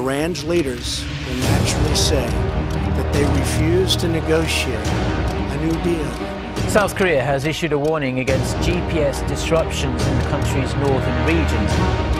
Iran's leaders will naturally say that they refuse to negotiate a new deal. South Korea has issued a warning against GPS disruptions in the country's northern regions.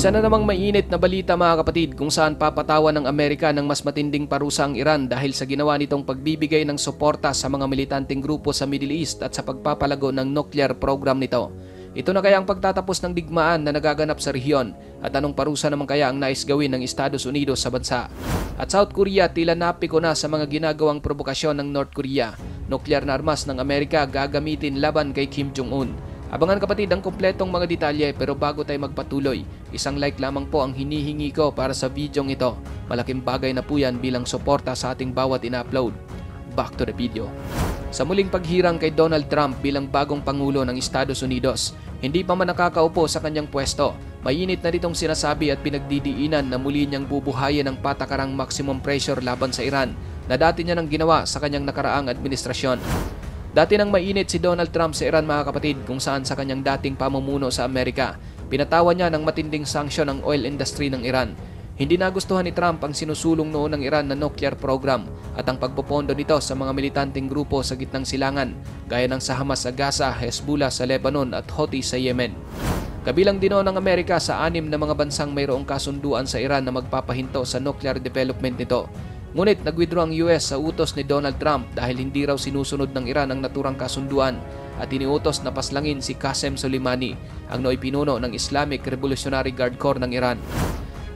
Isa na namang mainit na balita mga kapatid kung saan papatawan ng Amerika ng mas matinding parusa ang Iran dahil sa ginawa nitong pagbibigay ng suporta sa mga militanteng grupo sa Middle East at sa pagpapalago ng nuclear program nito. Ito na kaya ang pagtatapos ng digmaan na nagaganap sa rehiyon at anong parusa naman kaya ang nais gawin ng Estados Unidos sa bansa. At South Korea tila napiko na sa mga ginagawang provokasyon ng North Korea. Nuclear na armas ng Amerika gagamitin laban kay Kim Jong-un. Abangan kapatid ang kumpletong mga detalye pero bago tayo magpatuloy, isang like lamang po ang hinihingi ko para sa videong ito. Malaking bagay na po yan bilang suporta sa ating bawat ina-upload. Back to the video. Sa muling paghirang kay Donald Trump bilang bagong Pangulo ng Estados Unidos, hindi pa man nakakaupo sa kanyang pwesto, mainit na ditong sinasabi at pinagdidiinan na muli niyang bubuhayin ang patakarang maximum pressure laban sa Iran na dati niya nang ginawa sa kanyang nakaraang administrasyon. Dati nang mainit si Donald Trump sa Iran mga kapatid kung saan sa kanyang dating pamumuno sa Amerika, pinatawan niya ng matinding sanksyon ang oil industry ng Iran. Hindi nagustuhan ni Trump ang sinusulong noon ng Iran na nuclear program at ang pagpopondo nito sa mga militanteng grupo sa gitnang silangan gaya ng sa Hamas sa Gaza, Hezbollah sa Lebanon at Houthi sa Yemen. Kabilang din ng Amerika sa 6 na mga bansang mayroong kasunduan sa Iran na magpapahinto sa nuclear development nito. Ngunit nag-withdraw ang US sa utos ni Donald Trump dahil hindi raw sinusunod ng Iran ang naturang kasunduan at iniutos na paslangin si Qasem Soleimani, ang nooy pinuno ng Islamic Revolutionary Guard Corps ng Iran.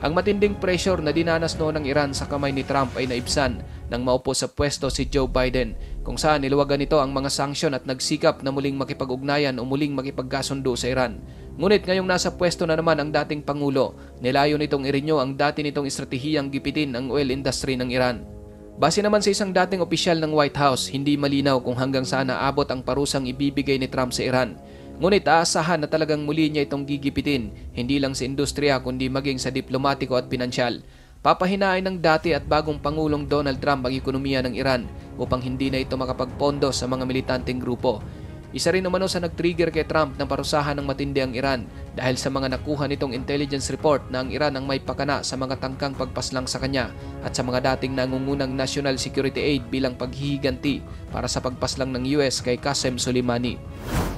Ang matinding pressure na dinanas noon ng Iran sa kamay ni Trump ay naibsan nang maupo sa pwesto si Joe Biden kung saan niluwagan nito ang mga sanksyon at nagsikap na muling makipag-ugnayan o muling makipagkasundo sa Iran. Ngunit ngayong nasa pwesto na naman ang dating Pangulo, nilayo nitong i-renew ang dati nitong estratehiyang gipitin ang oil industry ng Iran. Base naman sa isang dating opisyal ng White House, hindi malinaw kung hanggang saan naabot ang parusang ibibigay ni Trump sa Iran. Ngunit aasahan na talagang muli niya itong gigipitin, hindi lang sa industriya kundi maging sa diplomatiko at pinansyal. Papahinain ng dati at bagong Pangulong Donald Trump ang ekonomiya ng Iran upang hindi na ito makapagpondo sa mga militanteng grupo. Isa rin umano sa nag-trigger kay Trump na parusahan ng matindi ang Iran dahil sa mga nakuha nitong intelligence report na ang Iran ang may pakana sa mga tangkang pagpaslang sa kanya at sa mga dating nangungunang national security aid bilang paghihiganti para sa pagpaslang ng US kay Qasem Soleimani.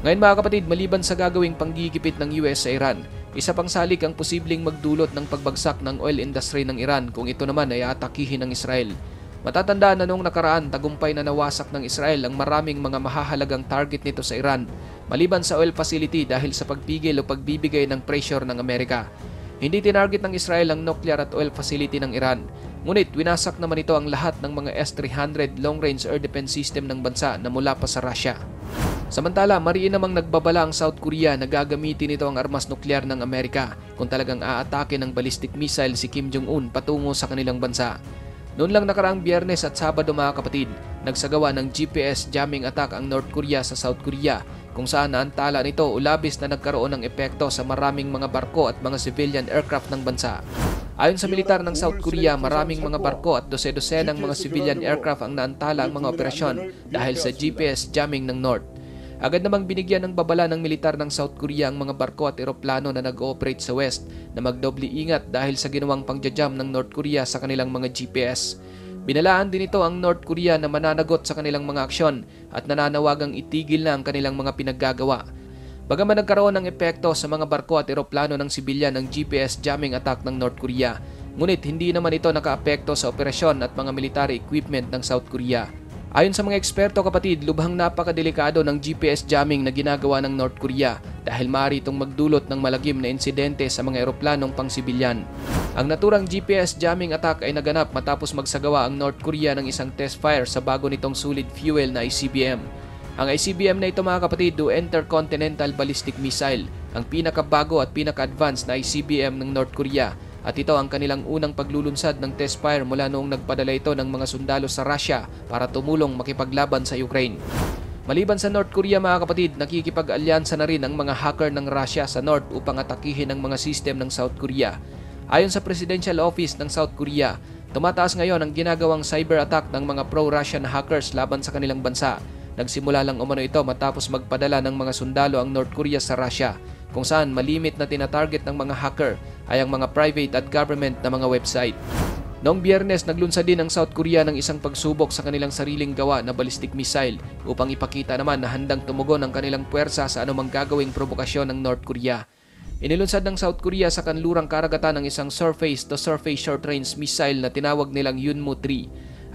Ngayon mga kapatid, maliban sa gagawing panggigipit ng US sa Iran, isa pang salik ang posibleng magdulot ng pagbagsak ng oil industry ng Iran kung ito naman ay atakihin ng Israel. Matatandaan na noong nakaraan, tagumpay na nawasak ng Israel ang maraming mga mahahalagang target nito sa Iran, maliban sa oil facility dahil sa pagpigil o pagbibigay ng pressure ng Amerika. Hindi tinarget ng Israel ang nuclear at oil facility ng Iran, ngunit winasak naman ito ang lahat ng mga S-300 long-range air defense system ng bansa na mula pa sa Russia. Samantala, mariin namang nagbabala ang South Korea na gagamitin ito ang armas nuklear ng Amerika kung talagang aatake ng ballistic missile si Kim Jong-un patungo sa kanilang bansa. Noon lang nakaraang Biyernes at Sabado mga kapatid, nagsagawa ng GPS jamming attack ang North Korea sa South Korea kung saan naantala nito o labis na nagkaroon ng epekto sa maraming mga barko at mga civilian aircraft ng bansa. Ayon sa militar ng South Korea, maraming mga barko at dose-dosenang mga civilian aircraft ang naantala ang mga operasyon dahil sa GPS jamming ng North. Agad namang binigyan ng babala ng militar ng South Korea ang mga barko at eroplano na nag-ooperate sa West na magdoble ingat dahil sa ginawang pangjajam ng North Korea sa kanilang mga GPS. Binalaan din ito ang North Korea na mananagot sa kanilang mga aksyon at nananawagang itigil na ang kanilang mga pinaggagawa. Bagaman nagkaroon ng epekto sa mga barko at eroplano ng sibilyan ang GPS jamming attack ng North Korea, ngunit hindi naman ito nakaapekto sa operasyon at mga military equipment ng South Korea. Ayon sa mga eksperto kapatid, lubhang napakadelikado ng GPS jamming na ginagawa ng North Korea dahil maaari itong magdulot ng malagim na insidente sa mga eroplanong pangsibilyan. Ang naturang GPS jamming attack ay naganap matapos magsagawa ang North Korea ng isang test fire sa bago nitong solid fuel na ICBM. Ang ICBM na ito mga kapatid o Intercontinental Ballistic Missile, ang pinakabago at pinaka-advanced na ICBM ng North Korea. At ito ang kanilang unang paglulunsad ng test fire mula noong nagpadala ito ng mga sundalo sa Russia para tumulong makipaglaban sa Ukraine. Maliban sa North Korea mga kapatid, nakikipag-alyansa na rin ang mga hacker ng Russia sa North upang atakihin ang mga system ng South Korea. Ayon sa Presidential Office ng South Korea, Tumataas ngayon ang ginagawang cyber attack ng mga pro-Russian hackers laban sa kanilang bansa. Nagsimula lang umano ito matapos magpadala ng mga sundalo ang North Korea sa Russia, kung saan malimit na tinatarget ng mga hacker ay ang mga private at government na mga website. Noong Biyernes, naglunsad din ang South Korea ng isang pagsubok sa kanilang sariling gawa na ballistic missile upang ipakita naman na handang tumugon ang kanilang puwersa sa anumang gagawing provokasyon ng North Korea. Inilunsad ng South Korea sa kanlurang karagatan ng isang surface-to-surface short-range missile na tinawag nilang Yunmu-3.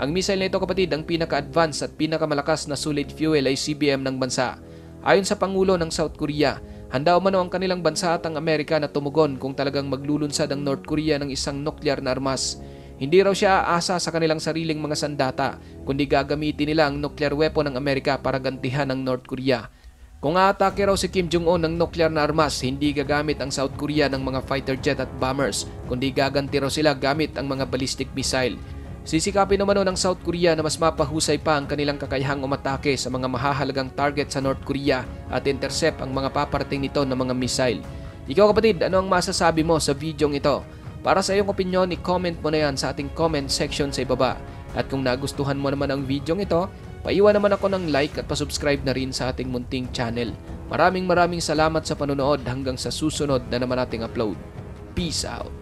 Ang missile na ito, kapatid, ang pinaka-advanced at pinakamalakas na solid fuel ay CBM ng bansa. Ayon sa Pangulo ng South Korea, handa umano ang kanilang bansa at ang Amerika na tumugon kung talagang maglulunsad ang North Korea ng isang nuclear na armas. Hindi raw siya aasa sa kanilang sariling mga sandata, kundi gagamitin nila ang nuclear weapon ng Amerika para gantihan ang North Korea. Kung aatake raw si Kim Jong-un ng nuclear na armas, hindi gagamit ang South Korea ng mga fighter jet at bombers, kundi gaganti raw sila gamit ang mga ballistic missile. Sisikapin naman ng South Korea na mas mapahusay pa ang kanilang kakayahang umatake sa mga mahahalagang target sa North Korea at intercept ang mga paparating nito na mga missile. Ikaw, kapatid, ano ang masasabi mo sa videong ito? Para sa iyong opinion, i-comment mo na yan sa ating comment section sa ibaba. At kung nagustuhan mo naman ang videong ito, paiwan naman ako ng like at pasubscribe na rin sa ating munting channel. Maraming salamat sa panonood hanggang sa susunod na naman nating upload. Peace out!